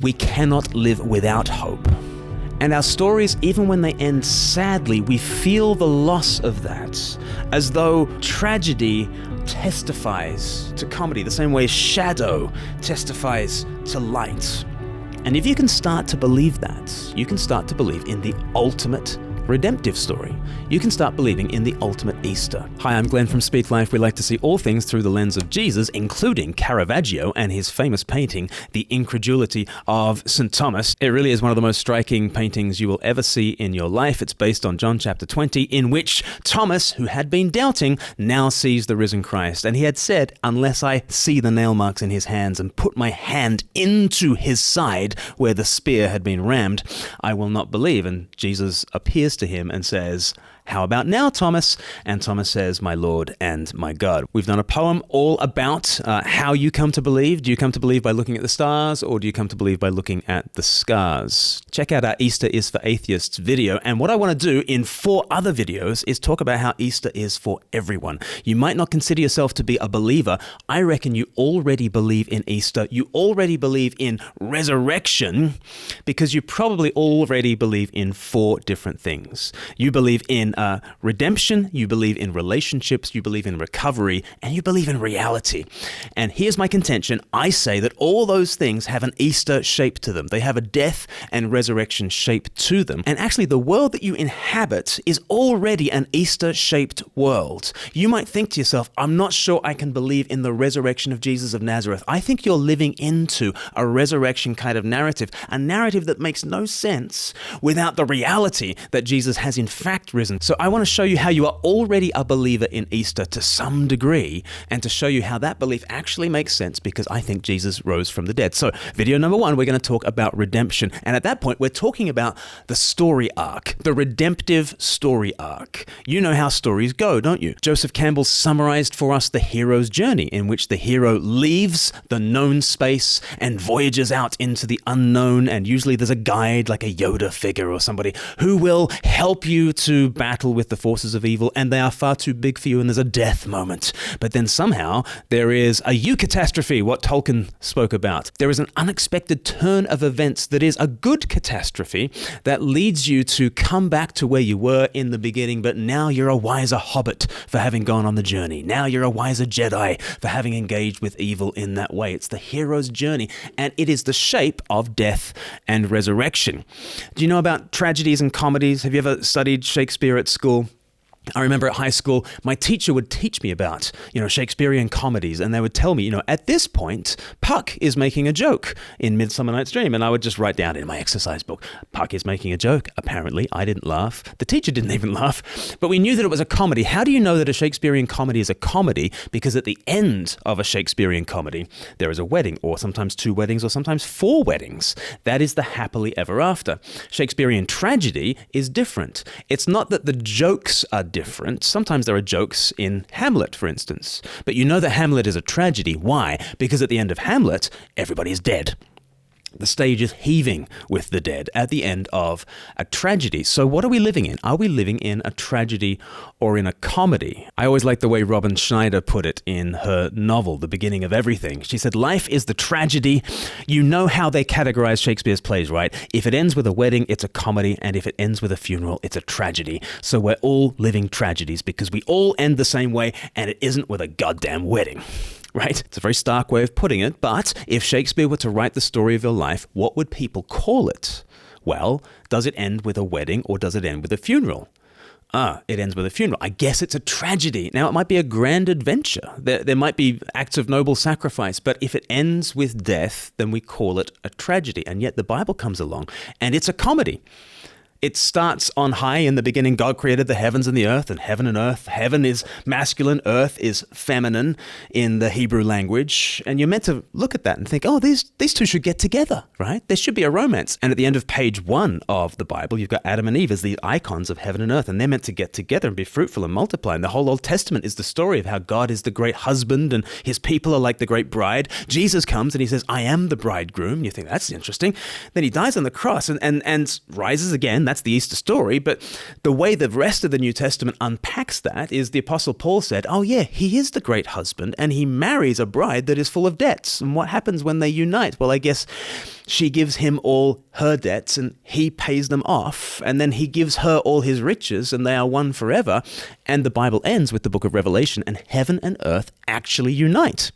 We cannot live without hope. And our stories, even when they end sadly, we feel the loss of that, as though tragedy testifies to comedy, the same way shadow testifies to light. And if you can start to believe that, you can start to believe in the ultimate redemptive story. You can start believing in the ultimate Easter. Hi, I'm Glenn from Speak Life. We like to see all things through the lens of Jesus, including Caravaggio and his famous painting, The Incredulity of St. Thomas. It really is one of the most striking paintings you will ever see in your life. It's based on John chapter 20, in which Thomas, who had been doubting, now sees the risen Christ. And he had said, unless I see the nail marks in his hands and put my hand into his side where the spear had been rammed, I will not believe. And Jesus appears to him and says, "How about now, Thomas?" And Thomas says, "My Lord and my God." We've done a poem all about how you come to believe. Do you come to believe by looking at the stars, or do you come to believe by looking at the scars? Check out our Easter is for Atheists video. And what I want to do in 4 other videos is talk about how Easter is for everyone. You might not consider yourself to be a believer. I reckon you already believe in Easter. You already believe in resurrection, because you probably already believe in 4 different things. You believe in redemption, you believe in relationships, you believe in recovery, and you believe in reality. And here's my contention. I say that all those things have an Easter shape to them. They have a death and resurrection shape to them. And actually, the world that you inhabit is already an Easter-shaped world. You might think to yourself, I'm not sure I can believe in the resurrection of Jesus of Nazareth. I think you're living into a resurrection kind of narrative, a narrative that makes no sense without the reality that Jesus has in fact risen. So I want to show you how you are already a believer in Easter to some degree, and to show you how that belief actually makes sense, because I think Jesus rose from the dead. So video number 1, we're going to talk about redemption. And at that point, we're talking about the story arc, the redemptive story arc. You know how stories go, don't you? Joseph Campbell summarized for us the hero's journey, in which the hero leaves the known space and voyages out into the unknown. And usually there's a guide, like a Yoda figure or somebody, who will help you to battle with the forces of evil, and they are far too big for you, and there's a death moment. But then somehow there is a eucatastrophe, what Tolkien spoke about. There is an unexpected turn of events that is a good catastrophe that leads you to come back to where you were in the beginning, but now you're a wiser hobbit for having gone on the journey. Now you're a wiser Jedi for having engaged with evil in that way. It's the hero's journey, and it is the shape of death and resurrection. Do you know about tragedies and comedies? Have you ever studied Shakespeare at school? I remember at high school, my teacher would teach me about, Shakespearean comedies, and they would tell me, at this point, Puck is making a joke in Midsummer Night's Dream, and I would just write down in my exercise book, Puck is making a joke. Apparently, I didn't laugh. The teacher didn't even laugh, but we knew that it was a comedy. How do you know that a Shakespearean comedy is a comedy? Because at the end of a Shakespearean comedy, there is a wedding, or sometimes 2 weddings, or sometimes 4 weddings. That is the happily ever after. Shakespearean tragedy is different. It's not that the jokes are different. Sometimes there are jokes in Hamlet, for instance. But you know that Hamlet is a tragedy. Why? Because at the end of Hamlet, everybody is dead. The stage is heaving with the dead at the end of a tragedy. So what are we living in? Are we living in a tragedy or in a comedy? I always like the way Robin Schneider put it in her novel, The Beginning of Everything. She said, life is the tragedy. You know how they categorize Shakespeare's plays, right? If it ends with a wedding, it's a comedy. And if it ends with a funeral, it's a tragedy. So we're all living tragedies because we all end the same way, and it isn't with a goddamn wedding. Right? It's a very stark way of putting it, but if Shakespeare were to write the story of your life, what would people call it? Well, does it end with a wedding, or does it end with a funeral? It ends with a funeral. I guess it's a tragedy. Now, it might be a grand adventure. There might be acts of noble sacrifice, but if it ends with death, then we call it a tragedy. And yet the Bible comes along, and it's a comedy. It starts on high. In the beginning, God created the heavens and the earth, and heaven and earth. Heaven is masculine, earth is feminine in the Hebrew language. And you're meant to look at that and think, oh, these 2 should get together, right? There should be a romance. And at the end of page 1 of the Bible, you've got Adam and Eve as the icons of heaven and earth, and they're meant to get together and be fruitful and multiply. And the whole Old Testament is the story of how God is the great husband and his people are like the great bride. Jesus comes and he says, I am the bridegroom. You think that's interesting. Then he dies on the cross and rises again. that's the Easter story. But the way the rest of the New Testament unpacks that is the Apostle Paul said, oh yeah, he is the great husband and he marries a bride that is full of debts. And what happens when they unite? Well, I guess she gives him all her debts and he pays them off. And then he gives her all his riches and they are one forever. And the Bible ends with the book of Revelation and heaven and earth actually unite.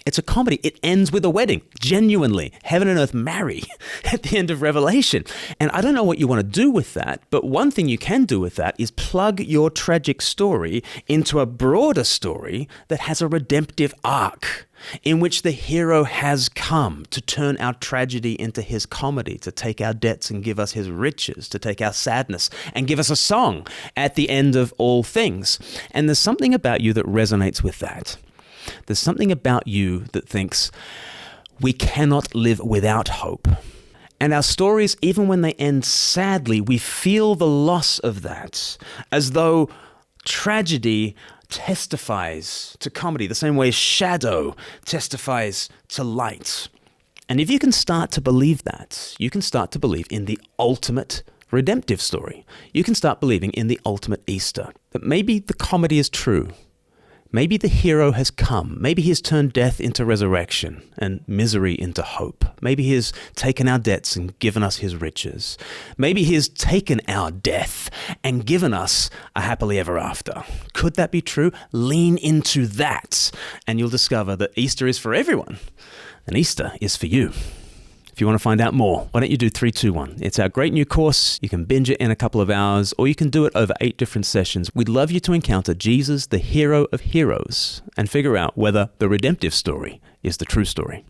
It's a comedy. It ends with a wedding. Genuinely, heaven and earth marry at the end of Revelation. And I don't know what you want to do with that, but one thing you can do with that is plug your tragic story into a broader story that has a redemptive arc in which the hero has come to turn our tragedy into his comedy, to take our debts and give us his riches, to take our sadness and give us a song at the end of all things. And there's something about you that resonates with that. There's something about you that thinks we cannot live without hope. And our stories, even when they end sadly, we feel the loss of that, as though tragedy testifies to comedy, the same way shadow testifies to light. And if you can start to believe that, you can start to believe in the ultimate redemptive story. You can start believing in the ultimate Easter, that maybe the comedy is true. Maybe the hero has come. Maybe he has turned death into resurrection and misery into hope. Maybe he has taken our debts and given us his riches. Maybe he has taken our death and given us a happily ever after. Could that be true? Lean into that and you'll discover that Easter is for everyone and Easter is for you. If you want to find out more, why don't you do 3-2-1? It's our great new course. You can binge it in a couple of hours, or you can do it over 8 different sessions. We'd love you to encounter Jesus, the hero of heroes, and figure out whether the redemptive story is the true story.